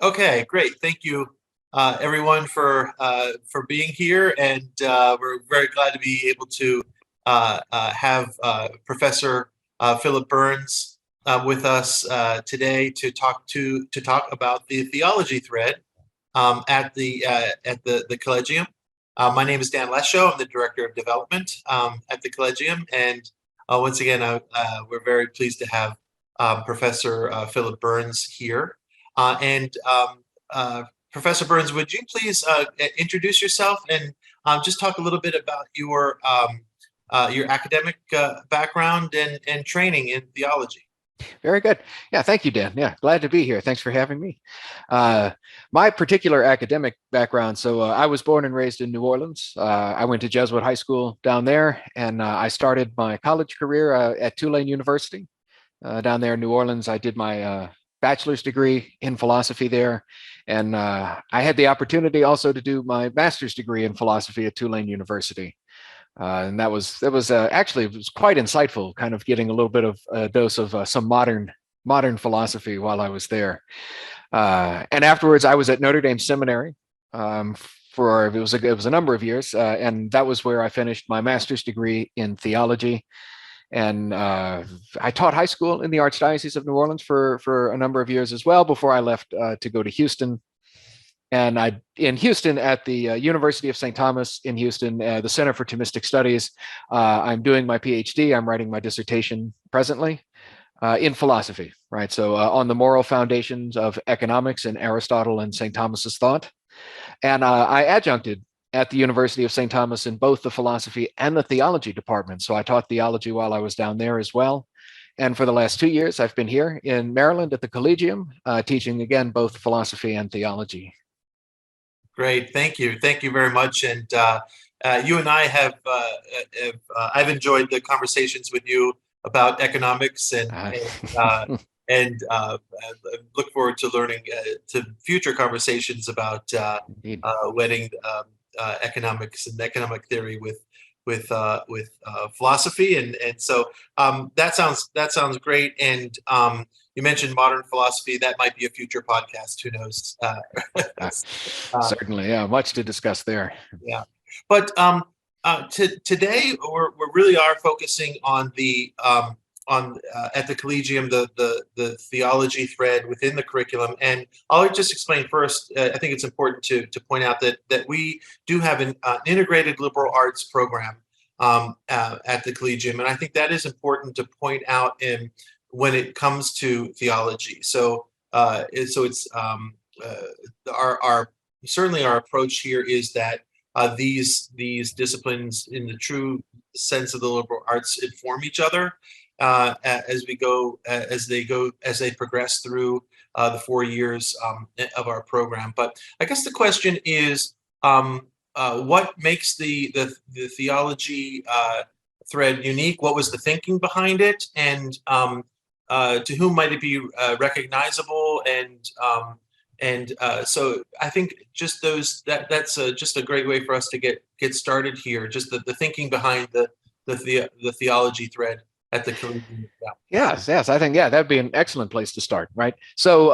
Okay, great. Thank you, everyone, for being here, and we're very glad to be able to have Professor Philip Berns with us today to talk about the theology thread at the Collegium. My name is Dan Lesho. I'm the Director of Development at the Collegium, and once again, we're very pleased to have Professor Philip Berns here. And Professor Berns, would you please introduce yourself and just talk a little bit about your academic background and training in theology? Very good. Yeah, thank you, Dan. Yeah, glad to be here. Thanks for having me. My particular academic background, so I was born and raised in New Orleans. I went to Jesuit high school down there, and I started my college career at Tulane University down there in New Orleans. I did my bachelor's degree in philosophy there, and I had the opportunity also to do my master's degree in philosophy at Tulane University. And that was actually it was quite insightful, kind of getting a little bit of a dose of some modern philosophy while I was there. And afterwards, I was at Notre Dame Seminary for it was a number of years, and that was where I finished my master's degree in theology. And I taught high school in the Archdiocese of New Orleans for a number of years as well before I left to go to Houston. And I in Houston at the University of St. Thomas in Houston, the Center for Thomistic Studies. I'm doing my PhD. I'm writing my dissertation presently in philosophy, right? So on the moral foundations of economics and Aristotle and St. Thomas's thought. And I adjuncted at the University of St. Thomas in both the philosophy and the theology department. So I taught theology while I was down there as well. And for the last 2 years, I've been here in Maryland at the Collegium, teaching again both philosophy and theology. Great, thank you very much. And you and I I've enjoyed the conversations with you about economics, and look forward to learning to future conversations about wedding economics and economic theory with philosophy, and so that sounds great. And you mentioned modern philosophy. That might be a future podcast. Who knows? Certainly, yeah, much to discuss there. Yeah, but today we really are focusing on at the Collegium the theology thread within the curriculum. And I'll just explain first. I think it's important to point out that we do have an integrated liberal arts program at the Collegium, and I think that is important to point out when it comes to theology. So it's our certainly our approach here is that these disciplines, in the true sense of the liberal arts, inform each other as they progress through the 4 years of our program. But I guess the question is, what makes the theology thread unique? What was the thinking behind it, and to whom might it be recognizable? And so I think just that's just a great way for us to get started here. Just the thinking behind the theology thread at the Collegium. Yeah. Yes. I think that'd be an excellent place to start, right? So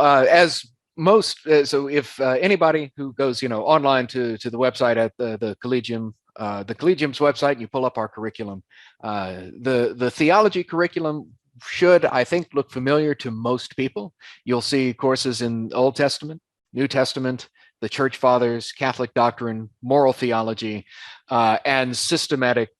so if anybody who goes online to the website at the Collegium. The Collegium's website, you pull up our curriculum. The theology curriculum should, I think, look familiar to most people. You'll see courses in Old Testament, New Testament, the Church Fathers, Catholic doctrine, moral theology, and systematic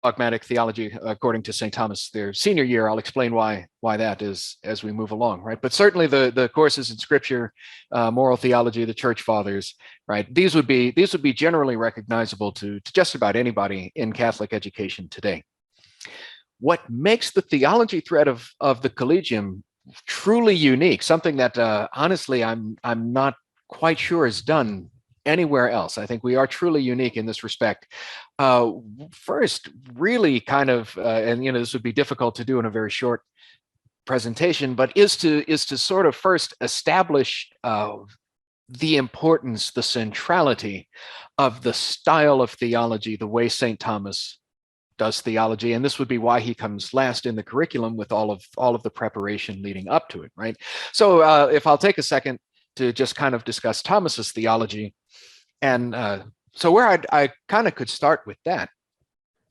dogmatic theology according to St. Thomas. Their senior year, I'll explain why that is as we move along, right? But certainly the courses in Scripture, moral theology, the Church Fathers, right? These would be generally recognizable to just about anybody in Catholic education today. What makes the theology thread of the Collegium truly unique, something that honestly I'm not quite sure is done anywhere else. I think we are truly unique in this respect. First, really kind of, and this would be difficult to do in a very short presentation, but is to sort of first establish the importance, the centrality of the style of theology, the way St. Thomas does theology, and this would be why he comes last in the curriculum with all of the preparation leading up to it, right? So if I'll take a second to just kind of discuss Thomas's theology. And so where I kind of could start with that,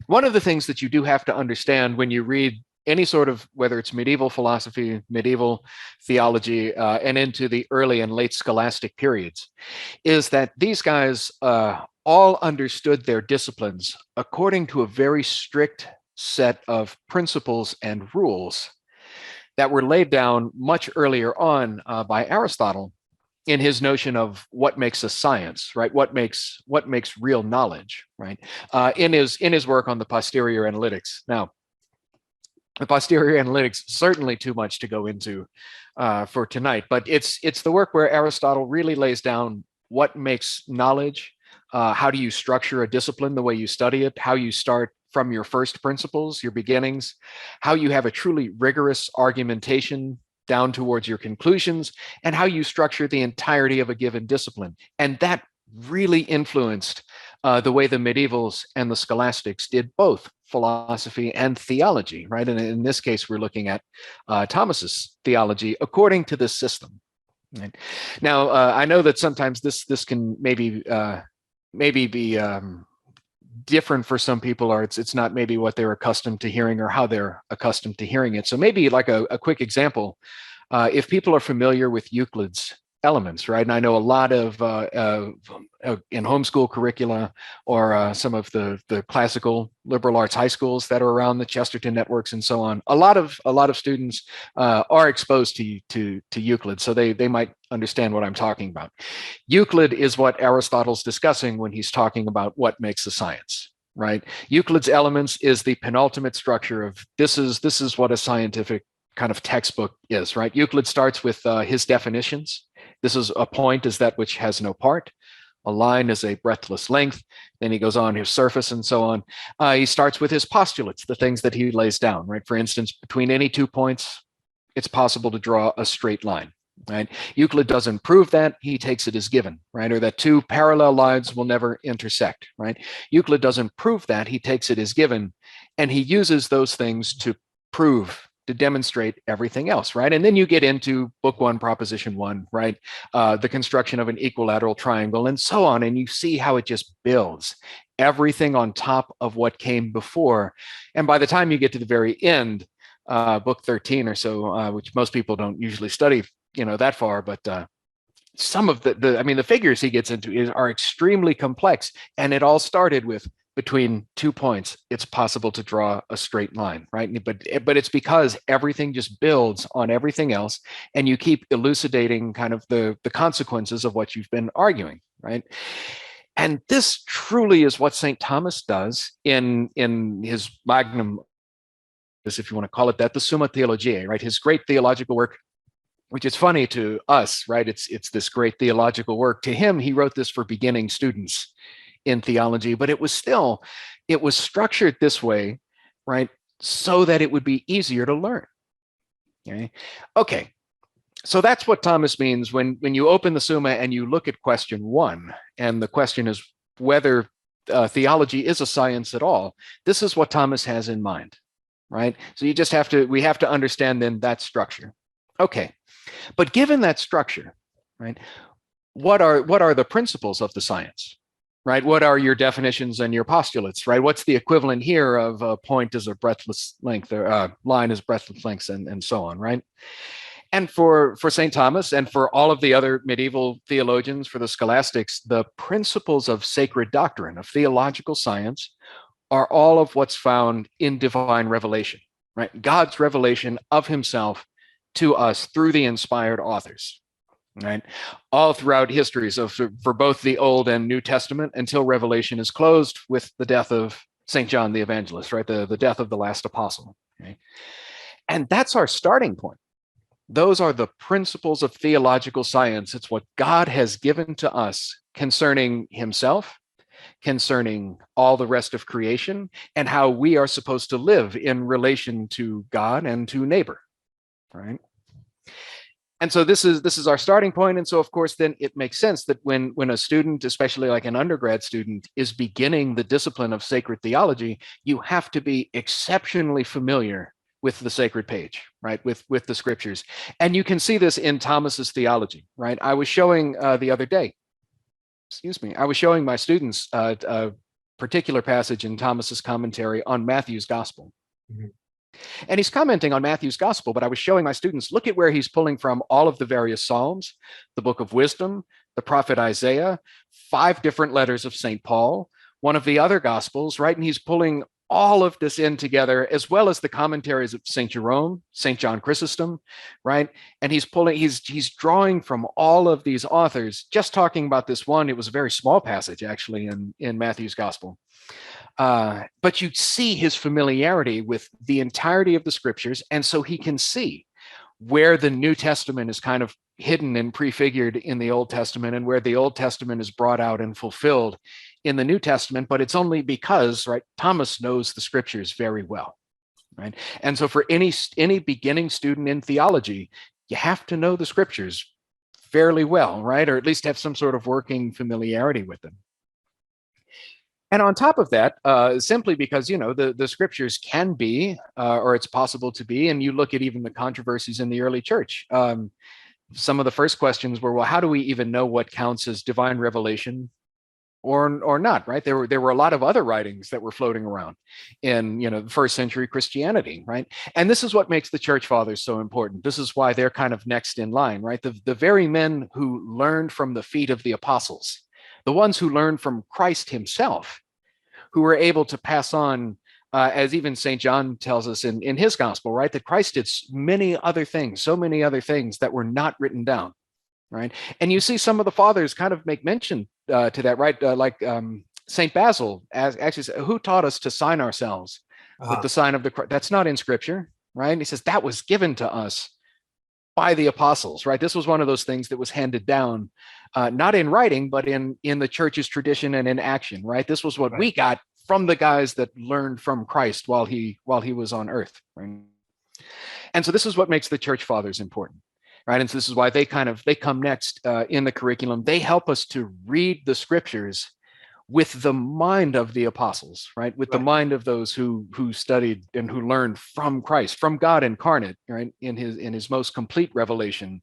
one of the things that you do have to understand when you read any sort of, whether it's medieval philosophy, medieval theology, and into the early and late scholastic periods, is that these guys all understood their disciplines according to a very strict set of principles and rules that were laid down much earlier on by Aristotle in his notion of what makes a science, right? What makes real knowledge, right? In his work on the posterior analytics. Now, the posterior analytics, certainly too much to go into for tonight, but it's the work where Aristotle really lays down what makes knowledge, how do you structure a discipline, the way you study it, how you start from your first principles, your beginnings, how you have a truly rigorous argumentation down towards your conclusions, and how you structure the entirety of a given discipline. And that really influenced the way the medievals and the scholastics did both philosophy and theology, right? And in this case, we're looking at Thomas's theology according to this system. Right? Now, I know that sometimes this can maybe be different for some people, or it's not maybe what they're accustomed to hearing or how they're accustomed to hearing it. So maybe like a quick example, if people are familiar with Euclid's Elements, right? And I know a lot of in homeschool curricula or some of the classical liberal arts high schools that are around the Chesterton networks and so on. A lot of students are exposed to Euclid, so they might understand what I'm talking about. Euclid is what Aristotle's discussing when he's talking about what makes a science, right? Euclid's Elements is the penultimate structure of this is what a scientific kind of textbook is, right? Euclid starts with his definitions. This is a point is that which has no part. A line is a breadthless length. Then he goes on his surface and so on. He starts with his postulates, the things that he lays down, right? For instance, between any 2 points, it's possible to draw a straight line, right? Euclid doesn't prove that. He takes it as given, right? Or that two parallel lines will never intersect, right? Euclid doesn't prove that. He takes it as given, and he uses those things to demonstrate everything else, right? And then you get into book one, proposition one, right? The construction of an equilateral triangle and so on. And you see how it just builds everything on top of what came before. And by the time you get to the very end, book 13 or so, which most people don't usually study, that far, but some of the figures he gets into are extremely complex. And it all started with between 2 points, it's possible to draw a straight line, right? But it's because everything just builds on everything else, and you keep elucidating kind of the consequences of what you've been arguing, right? And this truly is what St. Thomas does in his magnum, if you want to call it that, the Summa Theologiae, right? His great theological work, which is funny to us, right? It's this great theological work. To him, he wrote this for beginning students in theology, but it was structured this way, right? So that it would be easier to learn. Okay. So that's what Thomas means when you open the Summa and you look at question 1, and the question is whether theology is a science at all. This is what Thomas has in mind, right? So we have to understand then that structure. Okay. But given that structure, right, what are the principles of the science? Right? What are your definitions and your postulates, right? What's the equivalent here of a point as a breadthless length, or a line as breadthless lengths, and so on, right? And for St. Thomas and for all of the other medieval theologians, for the scholastics, the principles of sacred doctrine, of theological science, are all of what's found in divine revelation, right? God's revelation of himself to us through the inspired authors. Right, all throughout history. So for both the Old and New Testament, until Revelation is closed with the death of St. John the Evangelist, right? The death of the last apostle. Okay? And that's our starting point. Those are the principles of theological science. It's what God has given to us concerning himself, concerning all the rest of creation, and how we are supposed to live in relation to God and to neighbor, right? And so this is our starting point. And so, of course, then it makes sense that when a student, especially like an undergrad student, is beginning the discipline of sacred theology, you have to be exceptionally familiar with the sacred page, right? With the scriptures. And you can see this in Thomas's theology, right? I was showing the other day, I was showing my students a particular passage in Thomas's commentary on Matthew's gospel. Mm-hmm. And he's commenting on Matthew's gospel, but I was showing my students, look at where he's pulling from all of the various Psalms, the book of wisdom, the prophet Isaiah, 5 different letters of St. Paul, one of the other gospels, right? And he's pulling all of this in together, as well as the commentaries of St. Jerome, St. John Chrysostom, right? And he's drawing from all of these authors, just talking about this one. It was a very small passage, actually, in Matthew's gospel. But you see his familiarity with the entirety of the scriptures, and so he can see where the New Testament is kind of hidden and prefigured in the Old Testament, and where the Old Testament is brought out and fulfilled in the New Testament. But it's only because, right, Thomas knows the scriptures very well, right? And so for any beginning student in theology, you have to know the scriptures fairly well, right? Or at least have some sort of working familiarity with them. And on top of that, simply because, the scriptures can be, or it's possible to be, and you look at even the controversies in the early church. Some of the first questions were, well, how do we even know what counts as divine revelation or not, right? There were a lot of other writings that were floating around in, the first century Christianity, right? And this is what makes the church fathers so important. This is why they're kind of next in line, right? The very men who learned from the feet of the apostles, the ones who learned from Christ himself, who were able to pass on, as even St. John tells us in his gospel, right, that Christ did so many other things that were not written down, right? And you see some of the fathers kind of make mention to that, right? Like St. Basil actually said, who taught us to sign ourselves with the sign of the cross? That's not in scripture, right? And he says that was given to us by the apostles, right? This was one of those things that was handed down, not in writing, but in the church's tradition and in action, right? This was what we got from the guys that learned from Christ while he was on earth, right? And so this is what makes the church fathers important, right? And so this is why they come next in the curriculum. They help us to read the scriptures with the mind of the apostles, right? With the mind of those who studied and who learned from Christ, from God incarnate, right? In his most complete revelation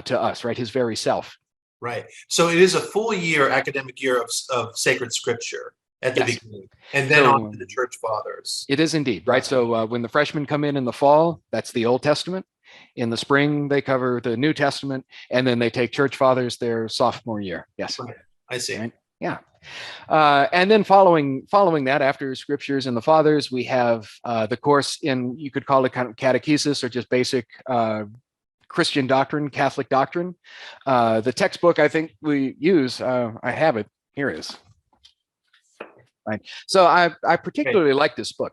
to us, right? His very self. Right. So it is a full year, academic year of sacred scripture at the beginning, and then on to the church fathers. It is indeed, right? So when the freshmen come in the fall, that's the Old Testament. In the spring, they cover the New Testament, and then they take church fathers their sophomore year. Yes. Okay. I see. Right? Yeah. And then following that, after scriptures and the fathers, we have the course in, you could call it kind of catechesis or just basic Christian doctrine, Catholic doctrine. The textbook I think we use, I have it, here it is. Right. So I particularly like this book.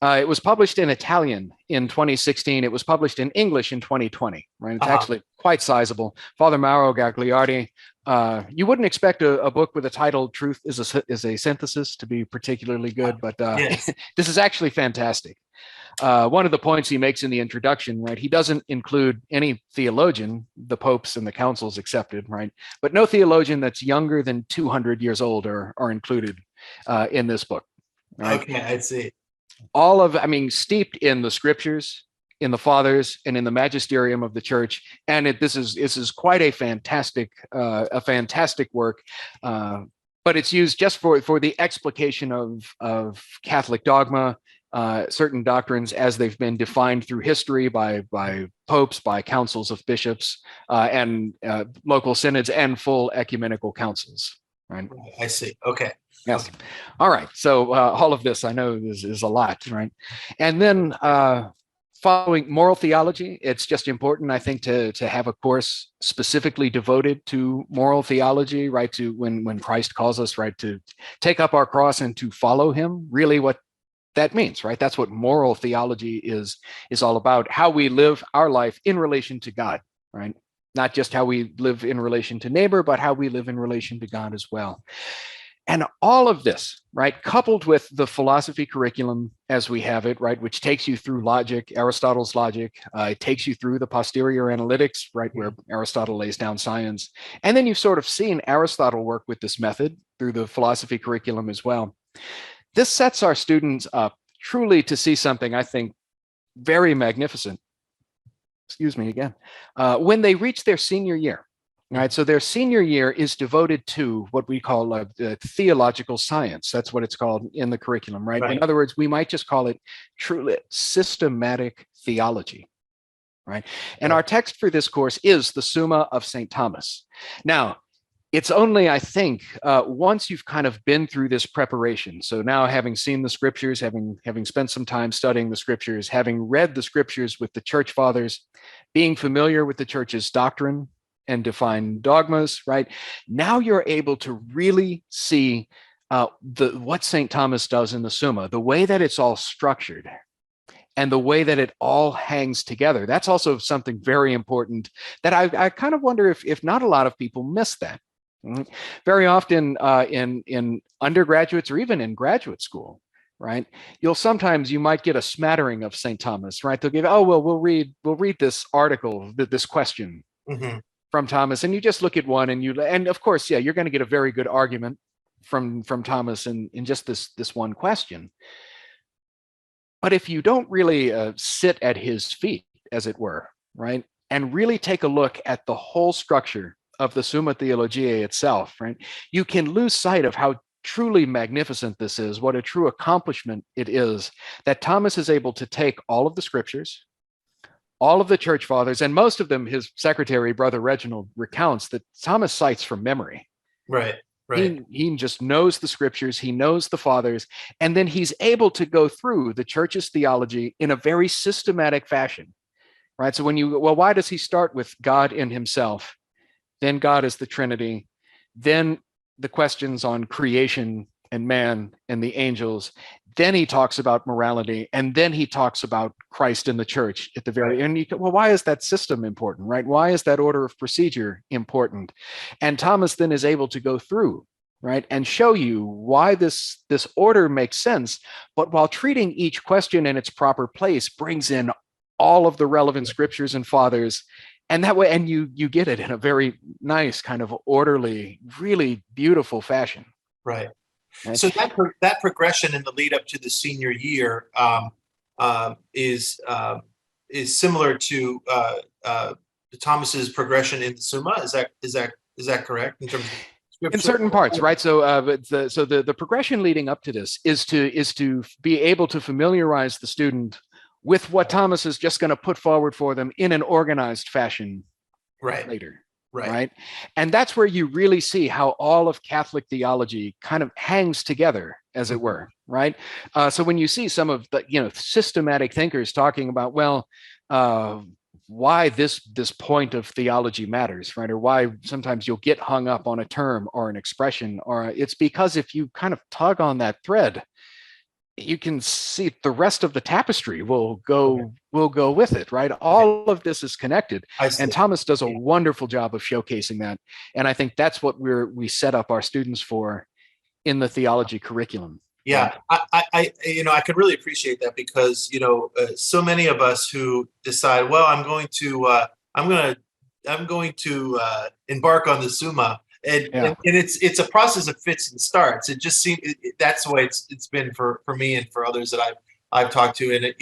It was published in Italian in 2016. It was published in English in 2020. Right. It's actually quite sizable. Father Mauro Gagliardi. You wouldn't expect a book with a title "Truth is a Synthesis" to be particularly good, but this is actually fantastic. One of the points he makes in the introduction, right? He doesn't include any theologian, the popes and the councils accepted, right? But no theologian that's younger than 200 years old are included in this book. Right? Okay, I see. Steeped in the scriptures, in the fathers, and in the magisterium of the church, and this is quite a fantastic work. But it's used just for the explication of Catholic dogma, certain doctrines as they've been defined through history by popes, by councils of bishops, and local synods and full ecumenical councils. Right. I see. Okay. Yes. Okay. All right. So all of this, I know, is a lot, right? And then following moral theology, it's just important, I think, to have a course specifically devoted to moral theology, right? To when Christ calls us, right, to take up our cross and to follow him, really what that means, right? That's what moral theology is all about, how we live our life in relation to God, right? Not just how we live in relation to neighbor, but how we live in relation to God as well. And all of this, right, coupled with the philosophy curriculum as we have it, right, which takes you through logic, Aristotle's logic, it takes you through the posterior analytics, right, where Aristotle lays down science. And then you've sort of seen Aristotle work with this method through the philosophy curriculum as well. This sets our students up truly to see something, I think, very magnificent, excuse me again, when they reach their senior year. Right, so their senior year is devoted to what we call theological science. That's what it's called in the curriculum, right? In other words, we might just call it truly systematic theology, right? And our text for this course is the Summa of St. Thomas. Now, it's only, I think, once you've kind of been through this preparation. So now, having seen the scriptures, having spent some time studying the scriptures, having read the scriptures with the church fathers, being familiar with the church's doctrine and define dogmas, right? Now you're able to really see what St. Thomas does in the Summa, the way that it's all structured and the way that it all hangs together. That's also something very important that I kind of wonder if not a lot of people miss that. Very often in undergraduates or even in graduate school, right? You might get a smattering of St. Thomas, right? They'll give, oh, well, we'll read this article, this question. Mm-hmm. From Thomas, and you just look at one and of course, yeah, you're going to get a very good argument from Thomas in just this one question. But if you don't really sit at his feet, as it were, right, and really take a look at the whole structure of the Summa Theologiae itself, right, you can lose sight of how truly magnificent this is, what a true accomplishment it is that Thomas is able to take all of the scriptures, all of the church fathers, and most of them, his secretary, Brother Reginald, recounts that Thomas cites from memory. Right. He just knows the scriptures, he knows the fathers, and then he's able to go through the church's theology in a very systematic fashion, right? So why does he start with God in himself? Then God is the Trinity, then the questions on creation and man and the angels. Then he talks about morality, and then he talks about Christ and the church at the very end. Well, why is that system important, right? Why is that order of procedure important? And Thomas then is able to go through, right, and show you why this order makes sense, but while treating each question in its proper place, brings in all of the relevant scriptures and fathers. And that way, and you get it in a very nice, kind of orderly, really beautiful fashion. Right. So that progression in the lead up to the senior year is similar to Thomas's progression in the Summa. Is that correct in terms of scripture? In certain parts, right? So the progression leading up to this is to be able to familiarize the student with what Thomas is just going to put forward for them in an organized fashion later. Right. And that's where you really see how all of Catholic theology kind of hangs together, as it were. Right. So when you see some of the, systematic thinkers talking about, why this point of theology matters, right? Or why sometimes you'll get hung up on a term or an expression, or it's because if you kind of tug on that thread, you can see the rest of the tapestry will go with it, right? All of this is connected, and Thomas does a wonderful job of showcasing that. And I think that's what we set up our students for in the theology curriculum. Yeah, I could really appreciate that because so many of us who decide, well, I'm going to embark on the Summa. And it's a process of fits and starts. It just seems that's the way it's been for me and for others that I've talked to.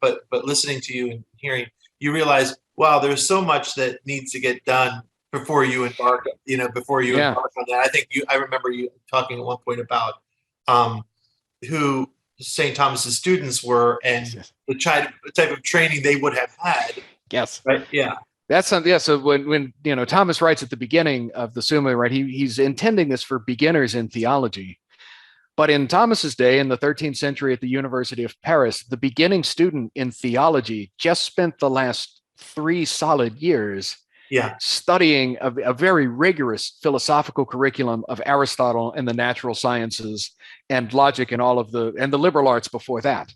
But listening to you and hearing, you realize, wow, there's so much that needs to get done before you embark. Embark on that. I remember you talking at one point about who St. Thomas's students were and the type of training they would have had. Yes. Right. Yeah. That's something. Yeah. So when Thomas writes at the beginning of the Summa, right, he's intending this for beginners in theology. But in Thomas's day, in the 13th century at the University of Paris, the beginning student in theology just spent the last 3 solid years studying a very rigorous philosophical curriculum of Aristotle and the natural sciences and logic and the liberal arts before that.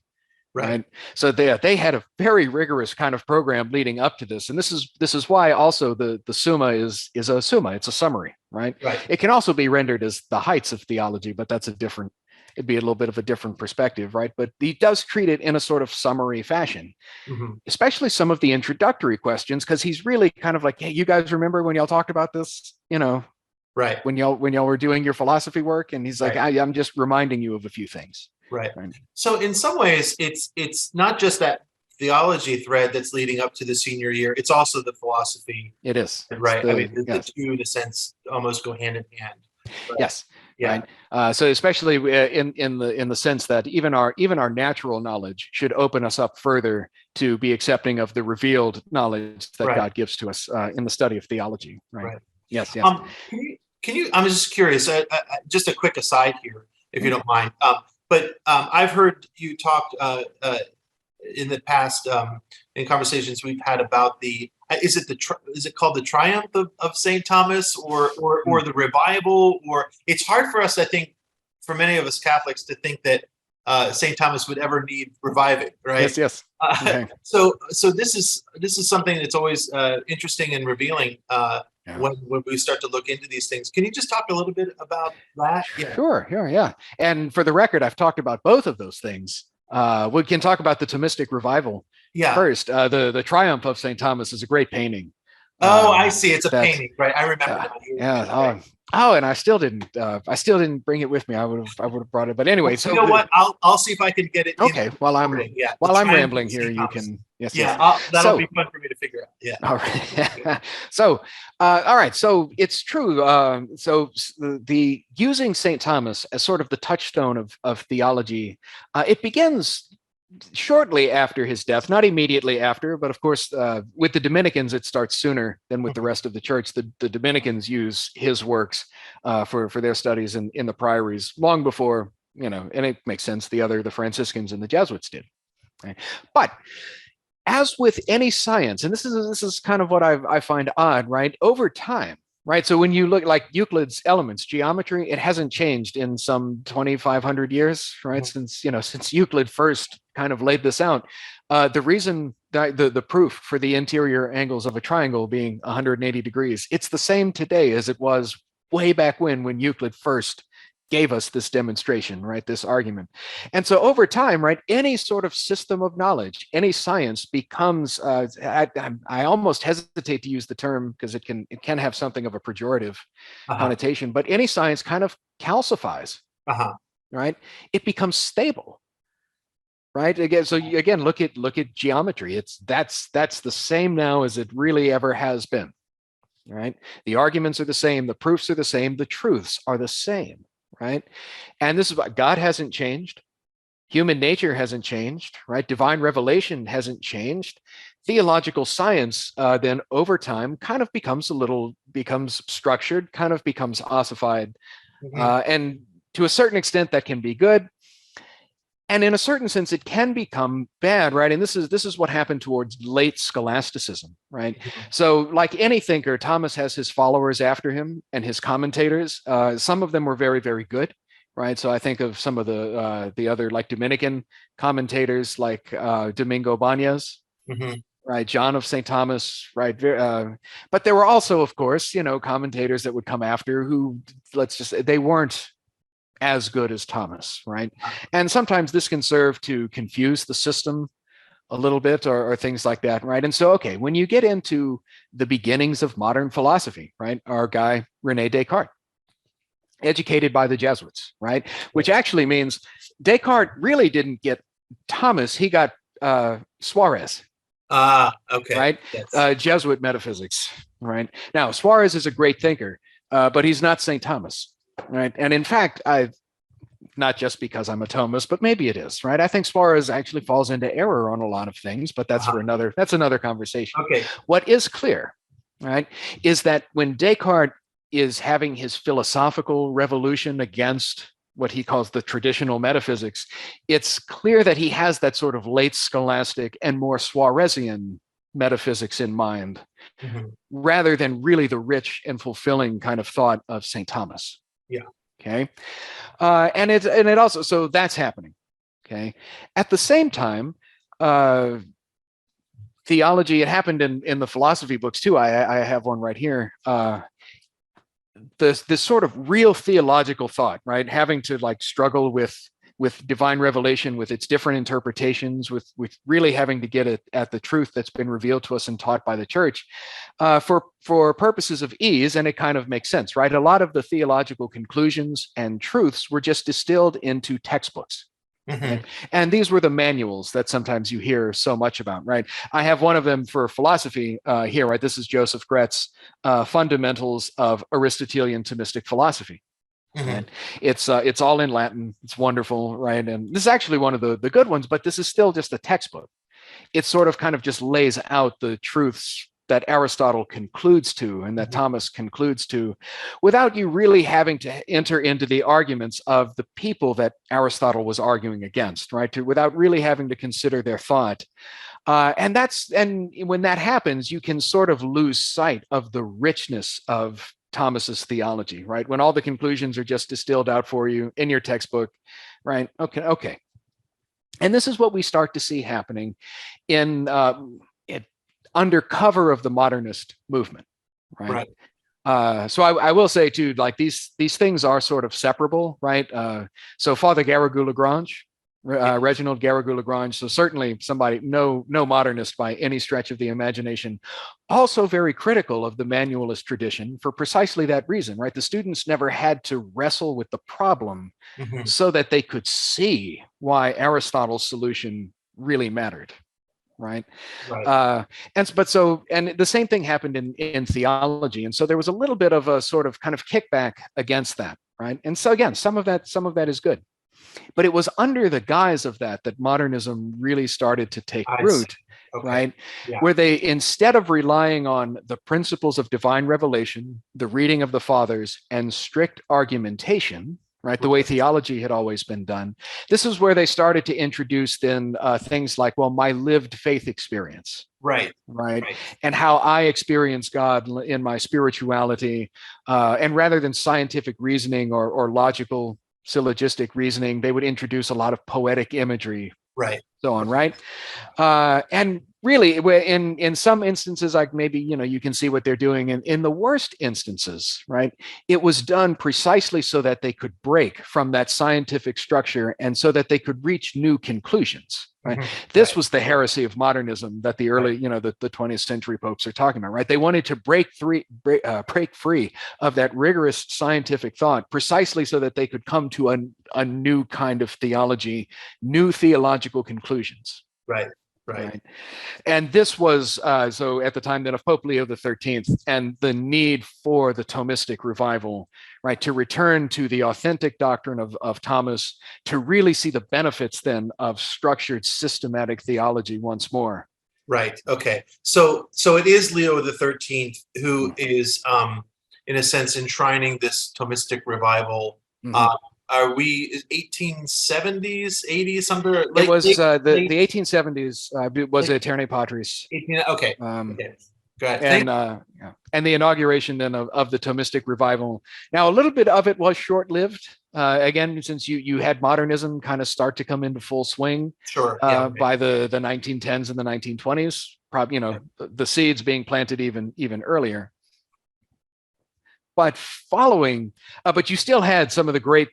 Right. So they had a very rigorous kind of program leading up to this. And this is why also the Summa is a Summa. It's a summary, right? It can also be rendered as the heights of theology, but it'd be a little bit of a different perspective, right? But he does treat it in a sort of summary fashion, especially some of the introductory questions, because he's really kind of like, hey, you guys remember when y'all talked about this, right? When y'all were doing your philosophy work, and he's like, I'm just reminding you of a few things. Right. So in some ways, it's not just that theology thread that's leading up to the senior year. It's also the philosophy. It is. Right. I mean, the Yes. two, in a sense, almost go hand in hand. But, Yes. yeah. Right. So especially in the sense that even our natural knowledge should open us up further to be accepting of the revealed knowledge that Right. God gives to us in the study of theology. Right. Right. Yes. Yes. Can you? I'm just curious. Just a quick aside here, if you don't mind. But I've heard you talk in the past in conversations we've had about the is it called the triumph of Saint Thomas or the revival, or it's hard for us, I think, for many of us Catholics to think that Saint Thomas would ever need reviving, right? Yes, yes. Okay. So this is something that's always interesting and revealing when we start to look into these things. Can you just talk a little bit about that? Yeah. Sure, yeah. And for the record, I've talked about both of those things. We can talk about the Thomistic revival first. The Triumph of St. Thomas is a great painting. Oh, I see. It's a painting, right? I remember that. Yeah. And I still didn't bring it with me. I would have brought it. But anyway, well, so you know what? I'll see if I can get it. Okay. While I'm rambling here, you can. Yes. That'll be fun for me to figure out. Yeah. All right. So, all right. So it's true. So the using St. Thomas as sort of the touchstone of theology, it begins shortly after his death, not immediately after, but of course, with the Dominicans, it starts sooner than with the rest of the church. The Dominicans use his works for their studies in the priories long before, and it makes sense, the Franciscans and the Jesuits did. Right? But as with any science, and this is kind of what I find odd, right? Over time, right? So when you look like Euclid's Elements, geometry, it hasn't changed in some 2,500 years, right? Since Euclid first kind of laid this out. The reason that the proof for the interior angles of a triangle being 180 degrees, it's the same today as it was way back when Euclid first gave us this demonstration, right? This argument. And so over time, right, any sort of system of knowledge, any science becomes, I almost hesitate to use the term because it can have something of a pejorative connotation, but any science kind of calcifies, right? It becomes stable, right? Again, look at geometry. That's the same now as it really ever has been, right? The arguments are the same, the proofs are the same, the truths are the same. Right. And this is what God hasn't changed. Human nature hasn't changed. Right. Divine revelation hasn't changed. Theological science then over time kind of becomes structured, kind of becomes ossified. And to a certain extent, that can be good. And in a certain sense, it can become bad, right? And this is what happened towards late scholasticism, right? So like any thinker, Thomas has his followers after him and his commentators. Some of them were very, very good, right? So I think of some of the other like Dominican commentators like Domingo Bañez, right? John of St. Thomas, right? But there were also, of course, commentators that would come after who, they weren't as good as Thomas, right? And sometimes this can serve to confuse the system a little bit or things like that, right? And so, okay, when you get into the beginnings of modern philosophy, right? Our guy, René Descartes, educated by the Jesuits, right? Which actually means Descartes really didn't get Thomas, he got Suarez. Okay. Right? Yes. Jesuit metaphysics, right? Now, Suarez is a great thinker, but he's not St. Thomas. Right. And in fact, not just because I'm a Thomist, but maybe it is, right? I think Suarez actually falls into error on a lot of things, but that's that's another conversation. Okay. What is clear, right, is that when Descartes is having his philosophical revolution against what he calls the traditional metaphysics, it's clear that he has that sort of late scholastic and more Suarezian metaphysics in mind, rather than really the rich and fulfilling kind of thought of St. Thomas. Yeah. Okay. And it also, so that's happening. Okay. At the same time, theology, it happened in the philosophy books too. I have one right here. This sort of real theological thought, right? Having to like struggle with divine revelation, with its different interpretations, with really having to get at the truth that's been revealed to us and taught by the church, for purposes of ease, and it kind of makes sense, right? A lot of the theological conclusions and truths were just distilled into textbooks, Hmm. Right? And these were the manuals that sometimes you hear so much about, right? I have one of them for philosophy here, right? This is Joseph Gretz, Fundamentals of Aristotelian Thomistic Philosophy. Hmm. Right? It's all in Latin. It's wonderful, right? And this is actually one of the good ones, but this is still just a textbook. It sort of kind of just lays out the truths that Aristotle concludes to and that Hmm. Thomas concludes to without you really having to enter into the arguments of the people that Aristotle was arguing against, right? Without really having to consider their thought. And when that happens, you can sort of lose sight of the richness of Thomas's theology, right? When all the conclusions are just distilled out for you in your textbook, right? Okay. And this is what we start to see happening in under cover of the modernist movement, right? Right. So I will say too, like these things are sort of separable, right? So Father Garrigou-Lagrange, Reginald Garrigou-Lagrange, so certainly somebody, no modernist by any stretch of the imagination, also very critical of the manualist tradition for precisely that reason, right? The students never had to wrestle with the problem Hmm. so that they could see why Aristotle's solution really mattered, right? Right. And the same thing happened in theology, and so there was a little bit of a sort of kind of kickback against that, right? And so again, some of that is good, but it was under the guise of that modernism really started to take I see. root, Okay. right? Yeah. Where they, instead of relying on the principles of divine revelation, the reading of the fathers, and strict argumentation, right, the way theology had always been done, this is where they started to introduce then things like, well, my lived faith experience, Right. right, Right. and how I experience God in my spirituality, and rather than scientific reasoning or logical syllogistic reasoning, they would introduce a lot of poetic imagery, Right. so on, right? And really, in some instances, like maybe you can see what they're doing. In the worst instances, right, it was done precisely so that they could break from that scientific structure and so that they could reach new conclusions. Right. Hmm. This Right. was the heresy of modernism that the Right. early, the 20th century popes are talking about. Right. They wanted to break free of that rigorous scientific thought precisely so that they could come to a new kind of theology, new theological conclusions. Right. Right. Right. And this was so at the time then of Pope Leo the 13th, and the need for the Thomistic revival, right, to return to the authentic doctrine of Thomas, to really see the benefits then of structured systematic theology once more. Right. Okay. So it is Leo the 13th who is, in a sense, enshrining this Thomistic revival. Mm-hmm. Are we 1870s, 80s, something It late, was late the 1870s was late Aeternae Patris. 18? Okay. Um, Okay. Go ahead. and yeah. And the inauguration then of the Thomistic revival. Now, a little bit of it was short-lived. Again, since you had modernism kind of start to come into full swing Sure. Yeah. Okay. by the 1910s and the 1920s, probably the seeds being planted even earlier. But but you still had some of the great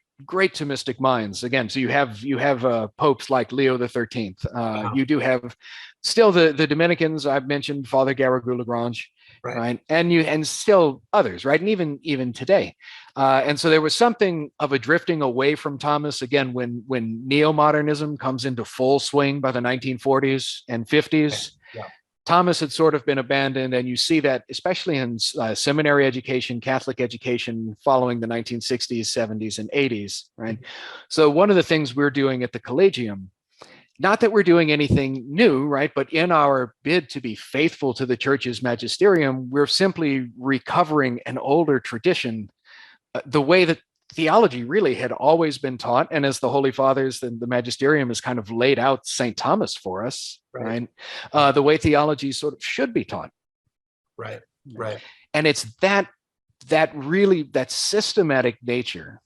Thomistic minds again. So you have popes like Leo the 13th. You do have still the Dominicans. I've mentioned Father Garrigou-Lagrange, right? And still others, right? And even today. And so there was something of a drifting away from Thomas again when neo-modernism comes into full swing by the 1940s and 50s. Yeah. Thomas had sort of been abandoned, and you see that especially in seminary education, Catholic education following the 1960s, 70s, and 80s, right? So one of the things we're doing at the Collegium, not that we're doing anything new, right? But in our bid to be faithful to the church's magisterium, we're simply recovering an older tradition, the way that theology really had always been taught. And as the Holy Fathers and the magisterium has kind of laid out St. Thomas for us, right? The way theology sort of should be taught. Right. Right. And it's that systematic nature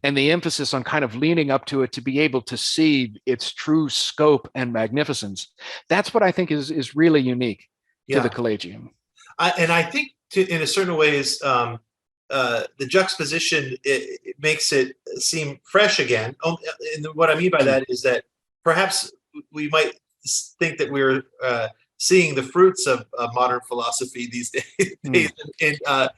and the emphasis on kind of leaning up to it to be able to see its true scope and magnificence. That's what I think is really unique to the Collegium. And I think in a certain ways, the juxtaposition it makes it seem fresh again. And what I mean by that is that perhaps we might think that we're seeing the fruits of modern philosophy these days and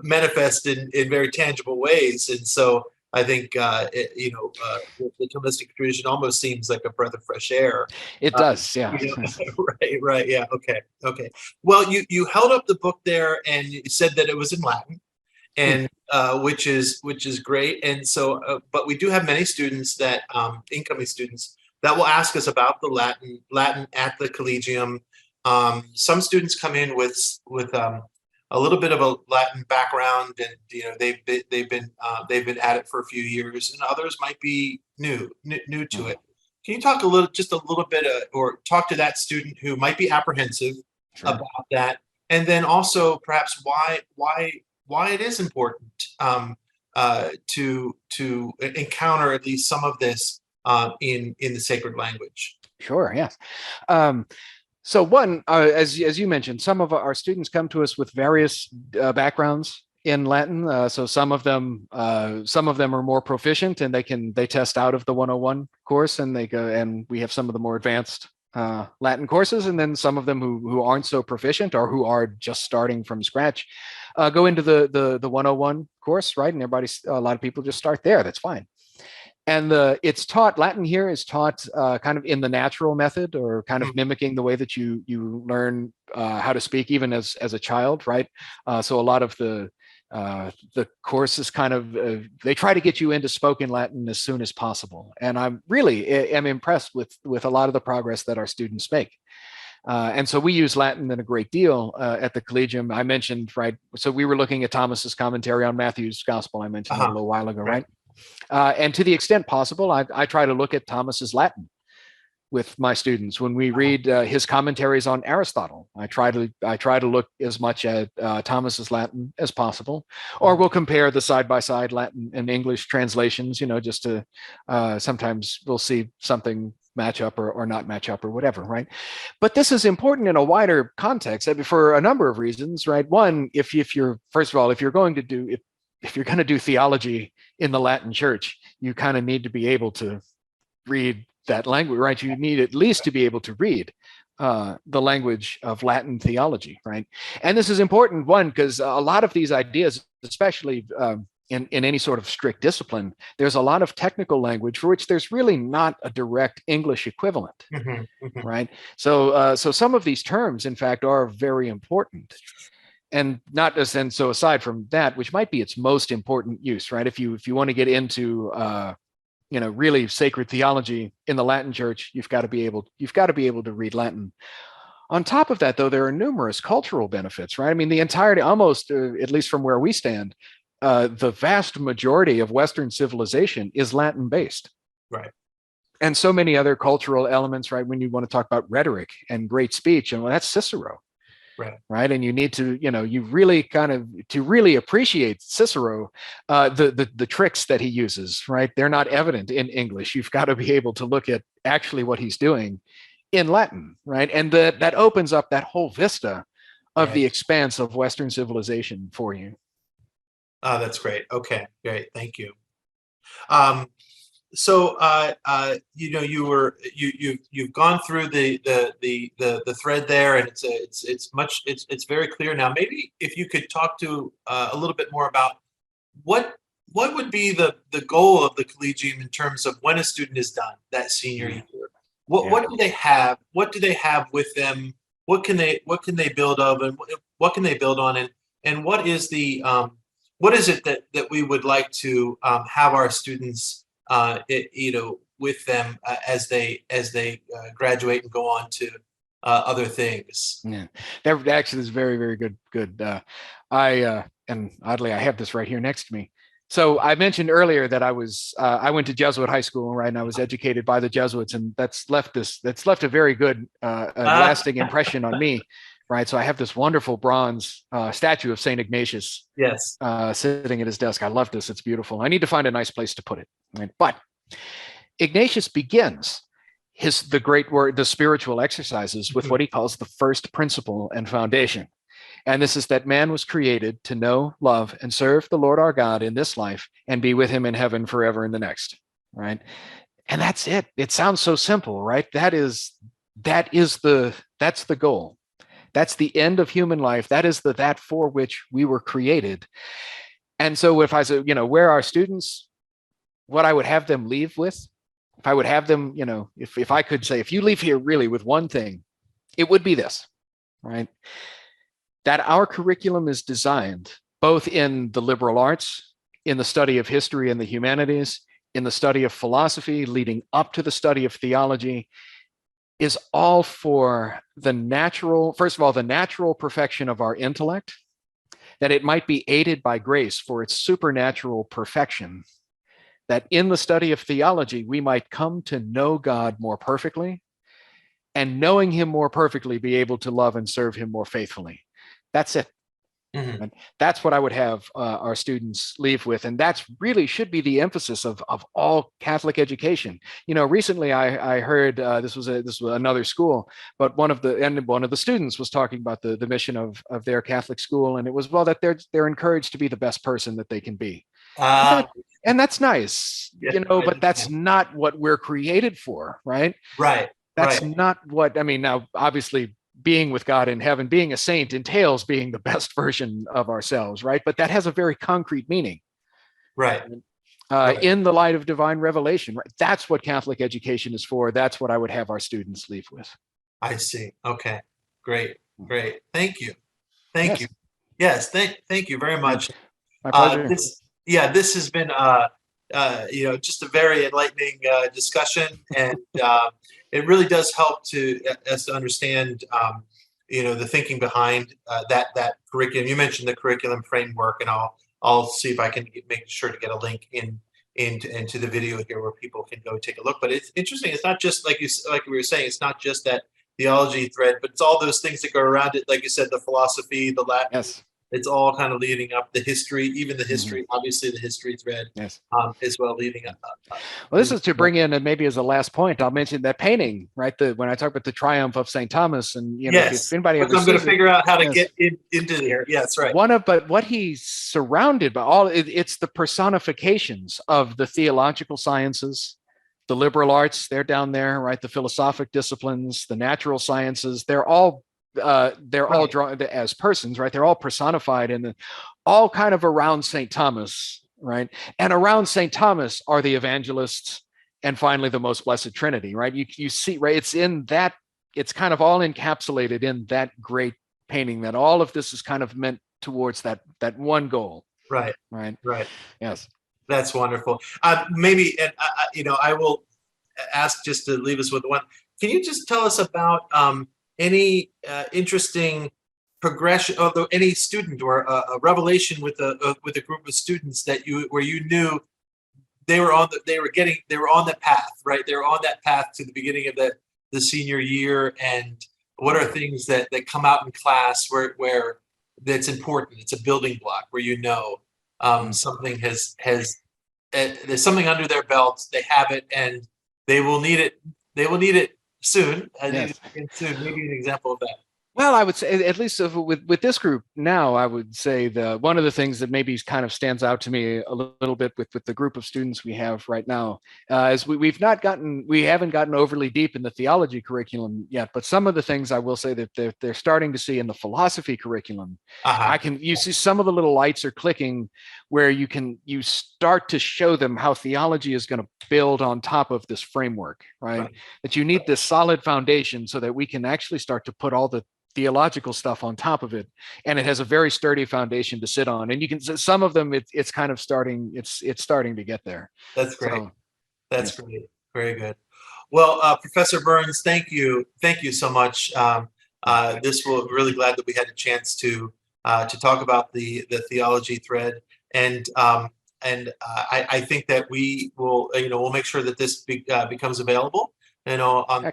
manifest in very tangible ways. And so I think the Thomistic tradition almost seems like a breath of fresh air. It does, yeah. Right, yeah, okay. Well, you held up the book there and you said that it was in Latin, and which is great. And so, but we do have many students that incoming students that will ask us about the Latin at the Collegium. Some students come in with a little bit of a Latin background, and they've been at it for a few years, and others might be new to it. Can you talk just a little bit, or talk to that student who might be apprehensive about that, and then also perhaps why it is important to encounter at least some of this in the sacred language? Sure, yes. So one, as you mentioned, some of our students come to us with various backgrounds in Latin. So some of them are more proficient, and they test out of the 101 course, and they go, and we have some of the more advanced Latin courses, and then some of them who aren't so proficient or who are just starting from scratch go into the 101 course, right? And a lot of people just start there. That's fine. And it's taught, Latin here is taught kind of in the natural method, or kind of mimicking the way that you learn how to speak even as a child, right? So a lot of the course is kind of, they try to get you into spoken Latin as soon as possible. And I'm really am impressed with a lot of the progress that our students make. And so we use Latin in a great deal at the Collegium. I mentioned, right? So we were looking at Thomas's commentary on Matthew's gospel. I mentioned a little while ago, right? And to the extent possible, I try to look at Thomas's Latin with my students. When we read his commentaries on Aristotle, I try to look as much at Thomas's Latin as possible, or we'll compare the side-by-side Latin and English translations, just to sometimes we'll see something match up or not match up or whatever, right? But this is important in a wider context for a number of reasons, right? One, if you're, first of all, if you're going to do theology in the Latin church, you kind of need to be able to read that language, right? You need at least to be able to read the language of Latin theology, right? And this is important, one, because a lot of these ideas, especially in any sort of strict discipline, there's a lot of technical language for which there's really not a direct English equivalent, right? So some of these terms, in fact, are very important. And not as, and so aside from that, which might be its most important use, right? If you want to get into really sacred theology in the Latin church, you've got to be able to read Latin. On top of that, though, there are numerous cultural benefits, right? I mean, the entirety, almost at least from where we stand, the vast majority of Western civilization is Latin based, right? And so many other cultural elements, right? When you want to talk about rhetoric and great speech, and well, that's Cicero. Right. And you need to, you really kind of, to really appreciate Cicero, the tricks that he uses, right? They're not evident in English. You've got to be able to look at actually what he's doing in Latin, right? And that opens up that whole vista of the expanse of Western civilization for you. Oh, that's great. Okay, great. Thank you. So you've gone through the thread there, and it's very clear now. Maybe if you could talk to a little bit more about what would be the goal of the Collegium in terms of when a student is done that senior year. What do they have? What do they have with them? What can they build of, and what can they build on, and what is it that we would like to have our students with them as they graduate and go on to other things? Yeah, that actually is very, very good. And oddly, I have this right here next to me. So I mentioned earlier that I went to Jesuit high school, right? And I was educated by the Jesuits, and that's left a very good lasting impression on me, right? So I have this wonderful bronze statue of Saint Ignatius, sitting at his desk. I love this; it's beautiful. I need to find a nice place to put it, right? But Ignatius begins the spiritual exercises with what he calls the first principle and foundation. And this is that man was created to know, love, and serve the Lord our God in this life and be with him in heaven forever in the next, right? And that's it. It sounds so simple, right? That's the goal. That's the end of human life. That is that for which we were created. And so if I say, where are students? what I would have them leave with, if I would have them, if I could say, if you leave here really with one thing, it would be this, right? That our curriculum is designed both in the liberal arts, in the study of history and the humanities, in the study of philosophy, leading up to the study of theology, is all for the natural, first of all, the natural perfection of our intellect, that it might be aided by grace for its supernatural perfection, that in the study of theology, we might come to know God more perfectly, and knowing him more perfectly, be able to love and serve him more faithfully. That's it. Mm-hmm. And that's what I would have our students leave with. And that's really should be the emphasis of all Catholic education. Recently I heard this was another school, but one of the students was talking about the mission of their Catholic school. And it was, well, that they're encouraged to be the best person that they can be. And that's nice, but that's not what we're created for, right? Right. That's not what, now, obviously, being with God in heaven, being a saint entails being the best version of ourselves, right? But that has a very concrete meaning. Right. In the light of divine revelation, right? That's what Catholic education is for. That's what I would have our students leave with. I see. Okay. Great. Thank you. Thank you. Yes. Thank you very much. My pleasure. This has been just a very enlightening discussion, and it really does help us to understand the thinking behind that curriculum. You mentioned the curriculum framework, and I'll see if I can make sure to get a link into the video here where people can go take a look. But it's interesting. It's not just like we were saying. It's not just that theology thread, but it's all those things that go around it. Like you said, the philosophy, the Latin. Yes. It's all kind of leading up, the history, even the history, obviously the history thread, yes, as well, leading up. Well, this is to bring in, and maybe as a last point, I'll mention that painting, right? When I talk about the triumph of St. Thomas, and yes, if anybody ever I'm going to figure out how to yes. get into there. Yes, right. But what he's surrounded by, it's the personifications of the theological sciences, the liberal arts, they're down there, right? The philosophic disciplines, the natural sciences, they're all all drawn as persons, right? They're all personified in all kind of around St. Thomas, right? And around St. Thomas are the evangelists, and finally the most blessed Trinity, right? You see, right? It's in that, it's kind of all encapsulated in that great painting, that all of this is kind of meant towards that one goal. Right. Yes. That's wonderful. Maybe, and I will ask, just to leave us with one. Can you just tell us about any interesting progression of any student or a revelation with a group of students where you knew they were on that path, right? They were on that path to the beginning of the senior year, and what are things that come out in class where that's important? It's a building block where something has there's something under their belts. They have it, and they will need it. They will need it soon. Yes. Soon. Maybe an example of that. Well, I would say, at least with this group now, I would say one of the things that maybe kind of stands out to me a little bit with the group of students we have right now is we haven't gotten overly deep in the theology curriculum yet, but some of the things I will say that they're starting to see in the philosophy curriculum, you see some of the little lights are clicking where you start to show them how theology is going to build on top of this framework, right? That you need this solid foundation so that we can actually start to put all the theological stuff on top of it, and it has a very sturdy foundation to sit on. And you can, some of them, it's kind of starting, it's starting to get there. That's great. So, that's great. Very good. Well, Professor Berns, thank you so much. We're really glad that we had a chance to talk about the theology thread, and I think that we will, we'll make sure that this becomes available, on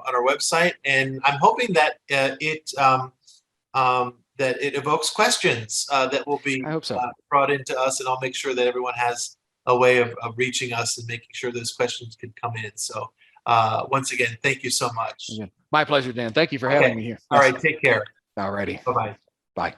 on our website, and I'm hoping that it evokes questions that will be brought into us, and I'll make sure that everyone has a way of reaching us and making sure those questions can come in. So once again, thank you so much. My pleasure, Dan. Thank you for having me here. All right, take care. All righty. Bye-bye. Bye.